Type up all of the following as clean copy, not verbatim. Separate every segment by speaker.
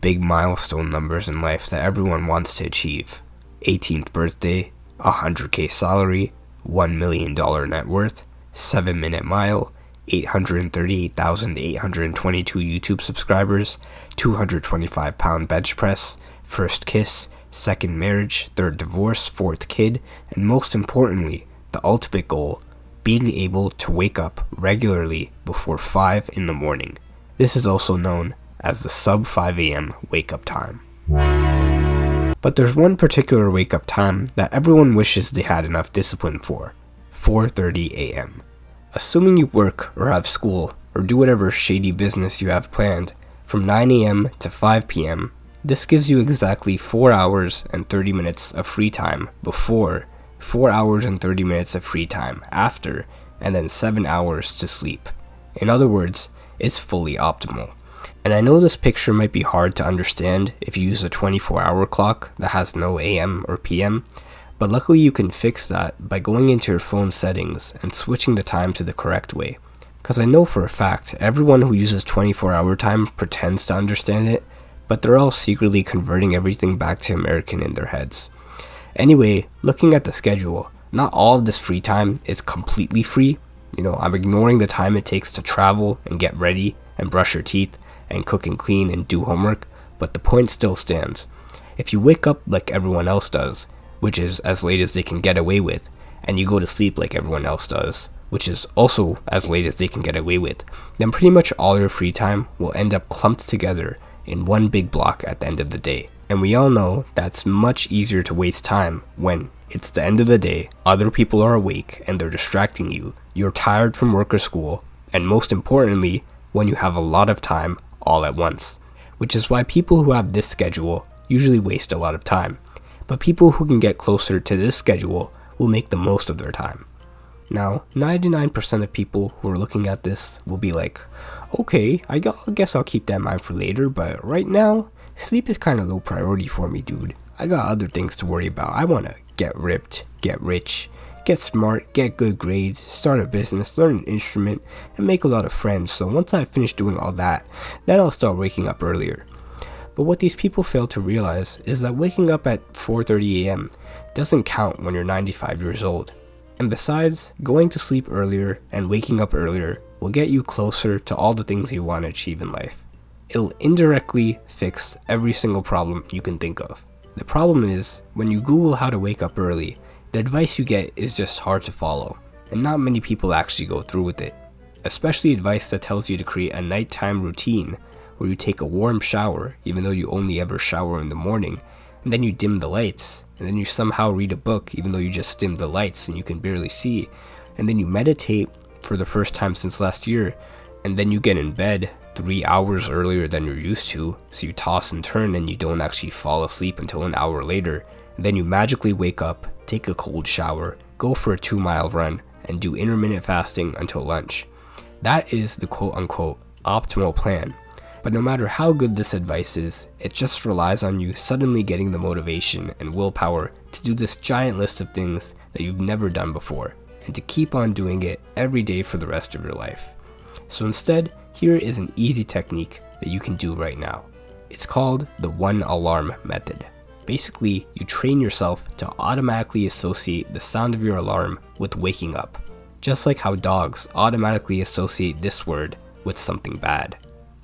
Speaker 1: big milestone numbers in life that everyone wants to achieve. 18th birthday, 100K salary, $1 million net worth, 7-minute mile, 838,822 YouTube subscribers, 225-pound bench press, first kiss, second marriage, third divorce, fourth kid, and most importantly, the ultimate goal, being able to wake up regularly before 5 in the morning. This is also known as the sub 5 a.m. wake up time. But there's one particular wake up time that everyone wishes they had enough discipline for, 4:30 a.m. Assuming you work or have school or do whatever shady business you have planned from 9 a.m. to 5 p.m., this gives you exactly 4 hours and 30 minutes of free time before, 4 hours and 30 minutes of free time after, and then 7 hours to sleep. In other words, it's fully optimal. And I know this picture might be hard to understand if you use a 24-hour clock that has no AM or PM, but luckily you can fix that by going into your phone settings and switching the time to the correct way. Because I know for a fact everyone who uses 24-hour time pretends to understand it, but they're all secretly converting everything back to American in their heads. Anyway, looking at the schedule, not all of this free time is completely free. I'm ignoring the time it takes to travel and get ready and brush your teeth and cook and clean and do homework, but the point still stands. If you wake up like everyone else does, which is as late as they can get away with, and you go to sleep like everyone else does, which is also as late as they can get away with, then pretty much all your free time will end up clumped together in one big block at the end of the day. And we all know that's much easier to waste time when it's the end of the day, other people are awake and they're distracting you, you're tired from work or school, and most importantly, when you have a lot of time all at once. Which is why people who have this schedule usually waste a lot of time. But people who can get closer to this schedule will make the most of their time. Now, 99% of people who are looking at this will be like, okay, I guess I'll keep that in mind for later, but right now, sleep is kind of low priority for me, dude. I got other things to worry about. I want to get ripped, get rich, get smart, get good grades, start a business, learn an instrument, and make a lot of friends. So once I finish doing all that, then I'll start waking up earlier. But what these people fail to realize is that waking up at 4:30 a.m. doesn't count when you're 95 years old. And besides, going to sleep earlier and waking up earlier will get you closer to all the things you want to achieve in life. It'll indirectly fix every single problem you can think of. The problem is, when you Google how to wake up early, the advice you get is just hard to follow, and not many people actually go through with it. Especially advice that tells you to create a nighttime routine where you take a warm shower, even though you only ever shower in the morning, and then you dim the lights, and then you somehow read a book even though you just dimmed the lights and you can barely see, and then you meditate for the first time since last year, and then you get in bed 3 hours earlier than you're used to, so you toss and turn and you don't actually fall asleep until an hour later, and then you magically wake up, take a cold shower, go for a 2-mile run, and do intermittent fasting until lunch. That is the quote-unquote optimal plan. But no matter how good this advice is, it just relies on you suddenly getting the motivation and willpower to do this giant list of things that you've never done before, and to keep on doing it every day for the rest of your life. So instead, here is an easy technique that you can do right now. It's called the 1 alarm method. Basically, you train yourself to automatically associate the sound of your alarm with waking up, just like how dogs automatically associate this word with something bad.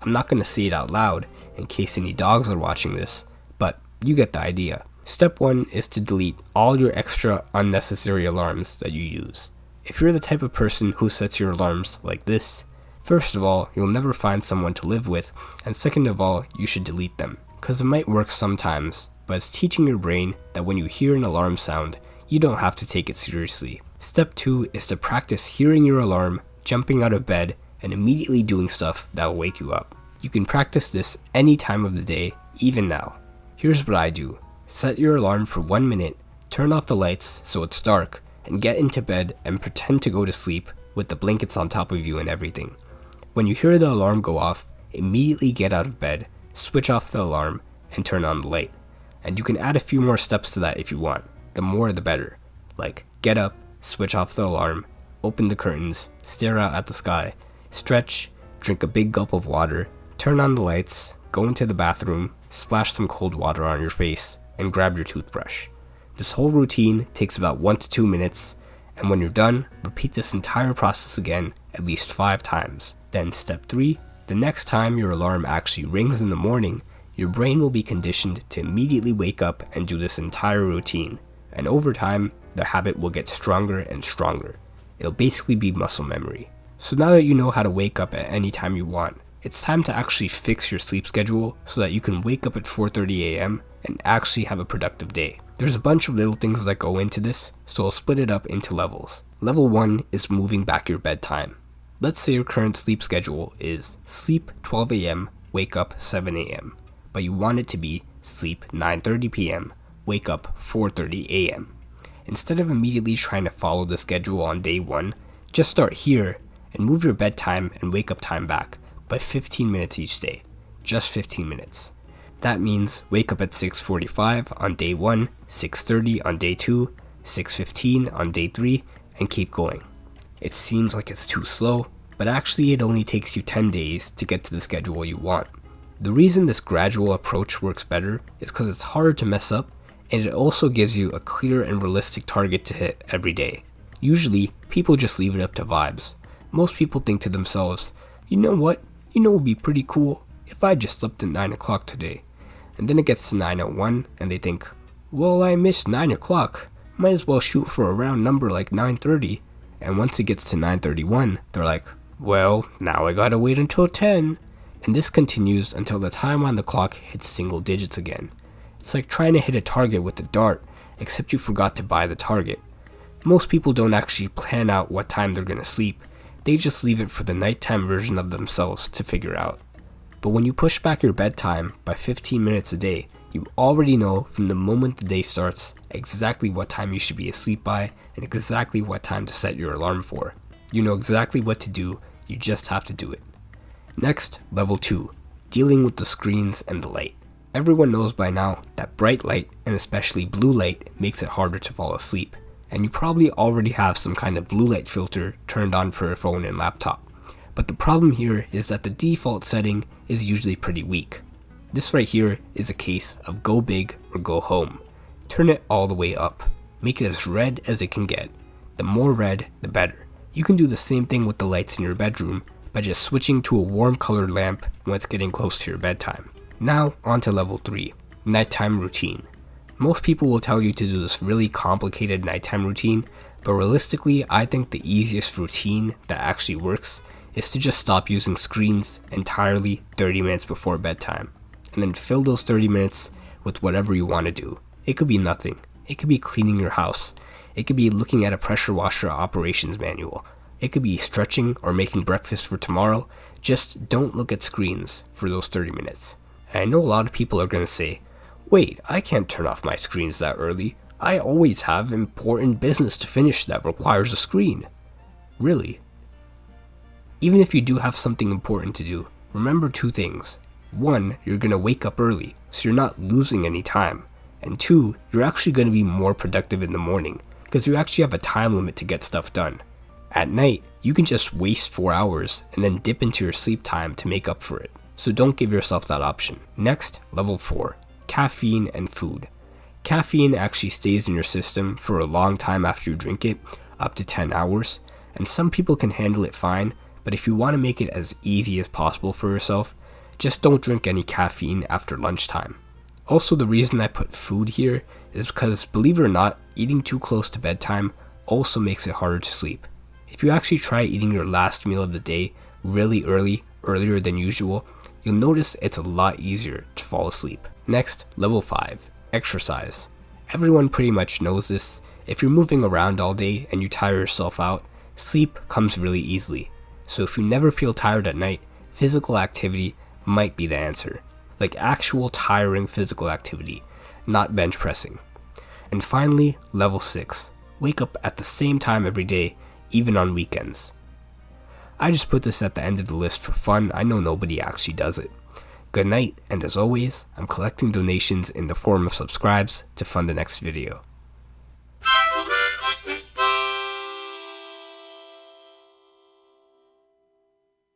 Speaker 1: I'm not going to say it out loud in case any dogs are watching this, but you get the idea. Step 1 is to delete all your extra unnecessary alarms that you use. If you're the type of person who sets your alarms like this, first of all, you'll never find someone to live with, and second of all, you should delete them, because it might work sometimes, but it's teaching your brain that when you hear an alarm sound, you don't have to take it seriously. Step 2 is to practice hearing your alarm, jumping out of bed, and immediately doing stuff that will wake you up. You can practice this any time of the day, even now. Here's what I do. Set your alarm for 1 minute, turn off the lights so it's dark, and get into bed and pretend to go to sleep with the blankets on top of you and everything. When you hear the alarm go off, immediately get out of bed, switch off the alarm, and turn on the light. And you can add a few more steps to that if you want. The more the better. Like, get up, switch off the alarm, open the curtains, stare out at the sky, stretch, drink a big gulp of water, turn on the lights, go into the bathroom, splash some cold water on your face, and grab your toothbrush. This whole routine takes about 1 to 2 minutes, and when you're done, repeat this entire process again at least 5 times. Then step 3, the next time your alarm actually rings in the morning, your brain will be conditioned to immediately wake up and do this entire routine, and over time, the habit will get stronger and stronger. It'll basically be muscle memory. So now that you know how to wake up at any time you want, it's time to actually fix your sleep schedule so that you can wake up at 4:30 a.m. and actually have a productive day. There's a bunch of little things that go into this, so I'll split it up into levels. Level 1 is moving back your bedtime. Let's say your current sleep schedule is sleep 12 a.m., wake up 7 a.m., but you want it to be sleep 9:30 p.m., wake up 4:30 a.m. Instead of immediately trying to follow the schedule on day 1, just start here and move your bedtime and wake up time back by 15 minutes each day. Just 15 minutes. That means wake up at 6:45 on day 1, 6:30 on day 2, 6:15 on day 3, and keep going. It seems like it's too slow, but actually it only takes you 10 days to get to the schedule you want. The reason this gradual approach works better is because it's harder to mess up, and it also gives you a clear and realistic target to hit every day. Usually, people just leave it up to vibes. Most people think to themselves, you know what, it would be pretty cool if I just slept at 9 o'clock today. And then it gets to 9:01 and they think, well, I missed 9 o'clock, might as well shoot for a round number like 9:30. And once it gets to 9:31, they're like, well, now I gotta wait until 10. And this continues until the time on the clock hits single digits again. It's like trying to hit a target with a dart, except you forgot to buy the target. Most people don't actually plan out what time they're gonna sleep, they just leave it for the nighttime version of themselves to figure out. But when you push back your bedtime by 15 minutes a day, you already know from the moment the day starts exactly what time you should be asleep by and exactly what time to set your alarm for. You know exactly what to do, you just have to do it. Next, level 2, dealing with the screens and the light. Everyone knows by now that bright light, and especially blue light, makes it harder to fall asleep. And you probably already have some kind of blue light filter turned on for your phone and laptop. But the problem here is that the default setting is usually pretty weak. This right here is a case of go big or go home. Turn it all the way up. Make it as red as it can get. The more red, the better. You can do the same thing with the lights in your bedroom by just switching to a warm colored lamp when it's getting close to your bedtime. Now on to level 3, nighttime routine. Most people will tell you to do this really complicated nighttime routine, but realistically, I think the easiest routine that actually works is to just stop using screens entirely 30 minutes before bedtime, and then fill those 30 minutes with whatever you want to do. It could be nothing. It could be cleaning your house. It could be looking at a pressure washer operations manual. It could be stretching or making breakfast for tomorrow. Just don't look at screens for those 30 minutes. And I know a lot of people are going to say, wait, I can't turn off my screens that early. I always have important business to finish that requires a screen. Really? Even if you do have something important to do, remember 2 things. 1, you're going to wake up early, so you're not losing any time. And 2, you're actually going to be more productive in the morning, because you actually have a time limit to get stuff done. At night, you can just waste 4 hours and then dip into your sleep time to make up for it. So don't give yourself that option. Next, level 4. Caffeine and food. Caffeine actually stays in your system for a long time after you drink it, up to 10 hours, and some people can handle it fine, but if you want to make it as easy as possible for yourself, just don't drink any caffeine after lunchtime. Also, the reason I put food here is because, believe it or not, eating too close to bedtime also makes it harder to sleep. If you actually try eating your last meal of the day really earlier than usual, you'll notice it's a lot easier to fall asleep. Next, level 5, exercise. Everyone pretty much knows this. If you're moving around all day and you tire yourself out, sleep comes really easily. So if you never feel tired at night, physical activity might be the answer. Like actual tiring physical activity, not bench pressing. And finally, level 6, wake up at the same time every day, even on weekends. I just put this at the end of the list for fun. I know nobody actually does it. Good night, and as always, I'm collecting donations in the form of subscribes to fund the next video.